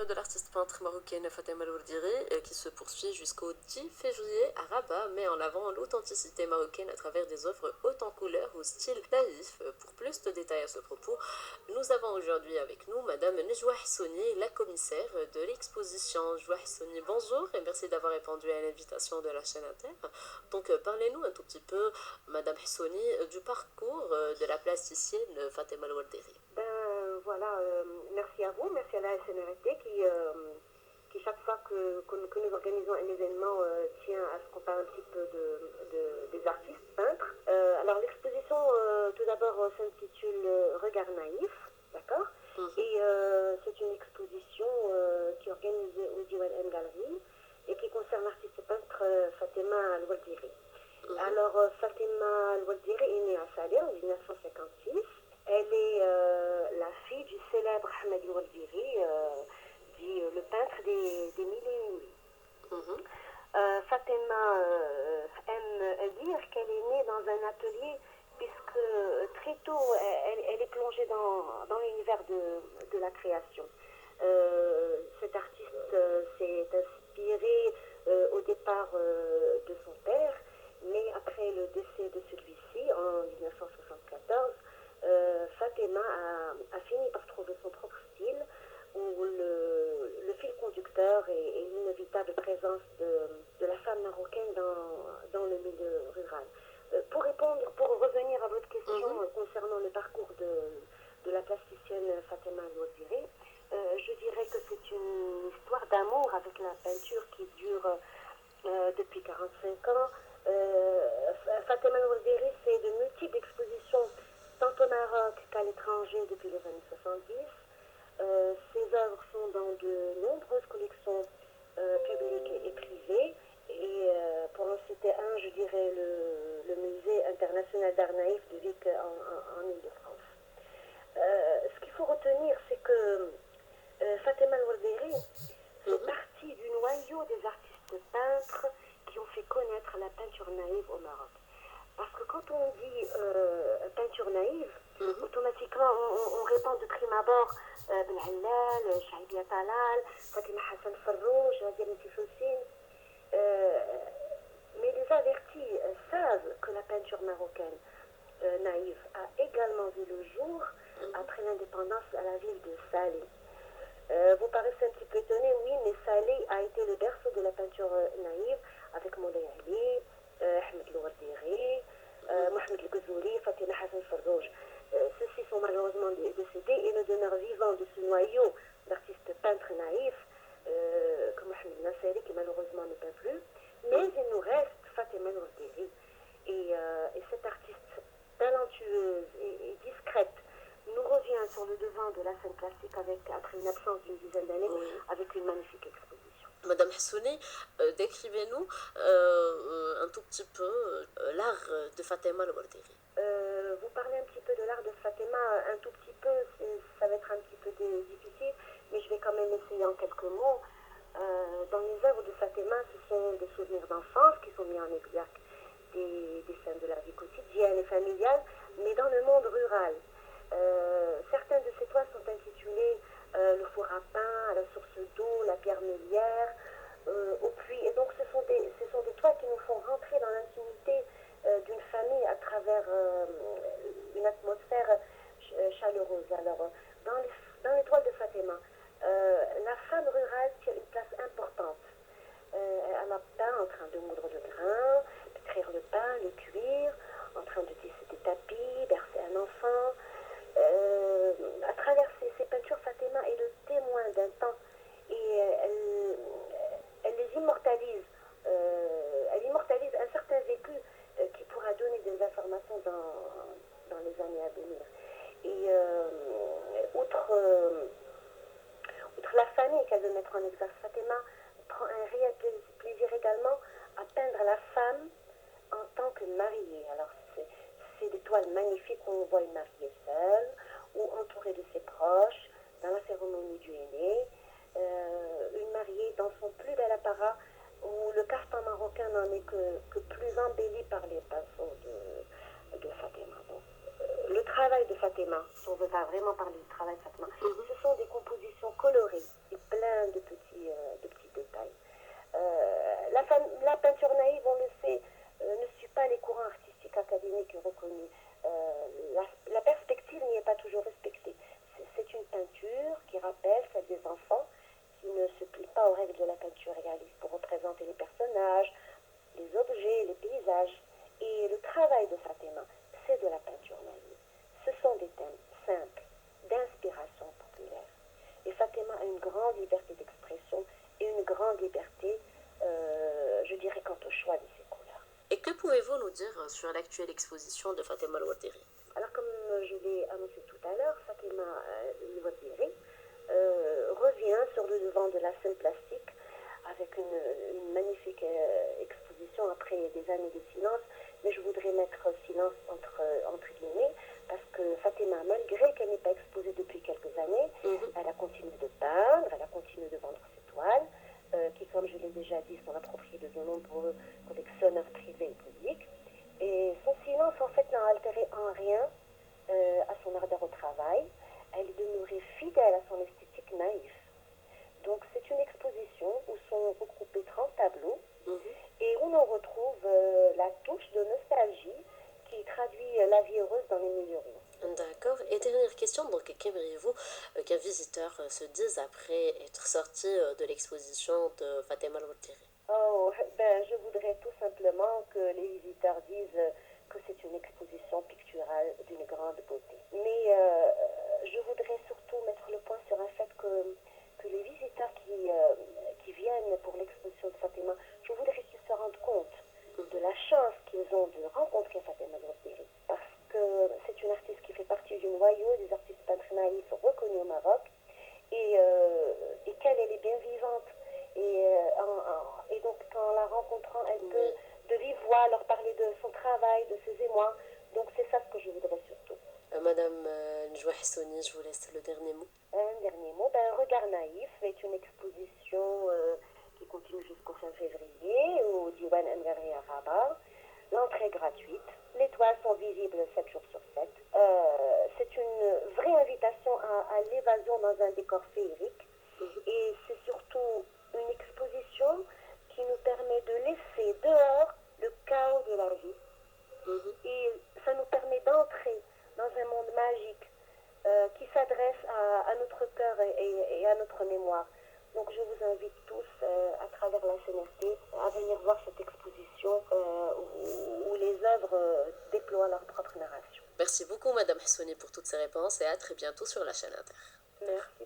de l'artiste peintre marocaine Fatima El Wardiri qui se poursuit jusqu'au 10 février à Rabat met en avant l'authenticité marocaine à travers des œuvres hautes en couleurs au style naïf. Pour plus de détails à ce propos, nous avons aujourd'hui avec nous Madame Nejwa Hsoni, la commissaire de l'exposition. Nejwa Hsoni, bonjour et merci d'avoir répondu à l'invitation de la chaîne Inter. Donc parlez-nous un tout petit peu, Madame Hsoni, du parcours de la plasticienne Fatima El Wardiri. Voilà, merci à vous, merci à la SNRT qui chaque fois que nous organisons un événement tient à ce qu'on parle un petit peu des artistes peintres. Alors l'exposition tout d'abord s'intitule Regard naïf, d'accord. Et c'est une exposition qui est organisée au Diwan Gallery et qui concerne l'artiste peintre Fatima El Wardiri. Alors Fatima El Wardiri est née à Salé en 1956. Elle est la fille du célèbre Ahmed El Wardiri, dit le peintre des mille et une nuits. Fatima aime dire qu'elle est née dans un atelier puisque très tôt elle est plongée dans l'univers de la création. Cet artiste s'est inspiré au départ de son père, mais après le décès de celui-ci en 1974, Fatima a fini par trouver son propre style où le fil conducteur est l'inévitable présence de la femme marocaine dans le milieu rural. Pour revenir à votre question concernant le parcours de la plasticienne Fatima El Wardiri, je dirais que c'est une histoire d'amour avec la peinture qui dure depuis 45 ans. Fatima El Wardiri fait de multiples expositions tant au Maroc qu'à l'étranger depuis les années 70. Ses œuvres sont dans de nombreuses collections publiques et privées. Et pour en citer un, je dirais le musée international d'art naïf de Vic en Ile-de-France. Ce qu'il faut retenir, c'est que Fatima El Wardiri fait partie du noyau des artistes peintres qui ont fait connaître la peinture naïve au Maroc. Parce que quand on dit peinture naïve, automatiquement on répond de prime abord Ben Allal, Chahibia Talal, Fatima Hassan Farrouj, Nadia Mtifoussine. Mais les avertis savent que la peinture marocaine naïve a également vu le jour après l'indépendance à la ville de Salé. Vous paraissez un petit peu étonné, oui, mais Salé a été le berceau de la peinture naïve avec Moulay Ali, Ahmed El Wardiri, Mohamed El Ghazouli, Fatima Hassan Farrouj. Ceux-ci sont malheureusement décédés et ne demeurent vivants de ce noyau d'artistes peintres naïfs comme Mohamed Nasseri qui malheureusement ne peint plus. Mais il nous reste Fatima El Wardiri. Et cette artiste talentueuse et discrète nous revient sur le devant de la scène classique après une absence d'une dizaine d'années avec une magnifique exposition. Madame Hsoni, décrivez-nous un tout petit peu l'art de Fatima El Wardiri. Vous parlez un petit peu de l'art de Fatima, un tout petit peu, ça va être un petit peu difficile, mais je vais quand même essayer en quelques mots. Dans les œuvres de Fatima, ce sont des souvenirs d'enfance qui sont mis en exergue, des scènes de la vie quotidienne et familiale, mais dans le monde rural. Certains de ces toiles sont intitulées le four à pain, à la source d'eau, la pierre meulière, au puits. Et donc ce sont des toiles qui nous font rentrer dans l'intimité d'une famille à travers une atmosphère chaleureuse. Alors, dans les toiles de Fatima, la femme rurale tient une place importante. Elle a peint en train de moudre le grain, de cuire le pain, le cuir, en train de tisser des tapis, bercer un enfant. À travers ces peintures, Fatima est le témoin d'un temps et elle les immortalise. Elle immortalise un certain vécu qui pourra donner des informations dans les années à venir. Et outre la famille qu'elle veut mettre en exergue, Fatima prend un réel plaisir également à peindre la femme en tant que mariée. Alors c'est des toiles magnifiques où on voit une mariée seule ou entourée de ses proches dans la cérémonie du henné, une mariée dans son plus bel apparat où le caftan marocain n'en est que plus embelli par les pinceaux de Fatima. Donc, le travail de Fatima, si on veut pas vraiment parler du travail de Fatima, ce sont des compositions colorées et pleines pas aux règles de la peinture réaliste pour représenter les personnages, les objets, les paysages. Et le travail de Fatima, c'est de la peinture naïve. Ce sont des thèmes simples, d'inspiration populaire. Et Fatima a une grande liberté d'expression et une grande liberté, je dirais, quant au choix de ses couleurs. Et que pouvez-vous nous dire sur l'actuelle exposition de Fatima El-Ouattiri? Alors, comme je l'ai annoncé tout à l'heure, Fatima El-Ouattiri revient sur le devant de la scène plastique avec une magnifique exposition après des années de silence. Mais je voudrais mettre silence entre guillemets parce que Fatima, malgré qu'elle n'ait pas exposé depuis quelques années, elle a continué de peindre, elle a continué de vendre ses toiles, qui, comme je l'ai déjà dit, sont appropriées de nombreux collectionneurs privés et publics. Et son silence, en fait, n'a altéré en rien à son ardeur au travail. Elle est demeurée fidèle à son esthétique naïve. Donc, c'est une exposition où sont regroupés 30 tableaux et où l'on retrouve la touche de nostalgie qui traduit la vie heureuse dans les milieux ruraux. D'accord. Et dernière question, donc qu'aimeriez-vous qu'un visiteur se dise après être sorti de l'exposition de Fatima El-Ouattiri? Oh, ben, je voudrais tout simplement que les visiteurs disent que c'est une exposition picturale d'une grande beauté. Mais je voudrais surtout mettre le point sur un fait que les visiteurs qui viennent pour l'exposition de Fatima, je voudrais qu'ils se rendent compte de la chance qu'ils ont de rencontrer Fatima El-Ouattiri. Parce que c'est une artiste qui fait partie du noyau des artistes peintres naïfs reconnus au Maroc et qu'elle est bien vivante. Et donc, en la rencontrant, elle peut de vive voix leur parler de son travail, de ses émois. Donc, c'est ça ce que je voudrais surtout. Madame Njoua Hessouni, je vous laisse le dernier mot. Un dernier mot, ben, Regard naïf est une exposition qui continue jusqu'au fin février au Diwan Enverri à Rabat. L'entrée est gratuite. Les toiles sont visibles 7 jours sur 7. C'est une vraie invitation à l'évasion dans un décor féerique. Et c'est surtout une exposition qui nous permet de laisser dehors le chaos de la vie. Et ça nous permet d'entrer dans un monde magique qui s'adresse à notre cœur et à notre mémoire. Donc je vous invite tous à travers la CNRT à venir voir cette exposition où les œuvres déploient leur propre narration. Merci beaucoup Madame Hessouni pour toutes ces réponses et à très bientôt sur la chaîne Inter. Merci.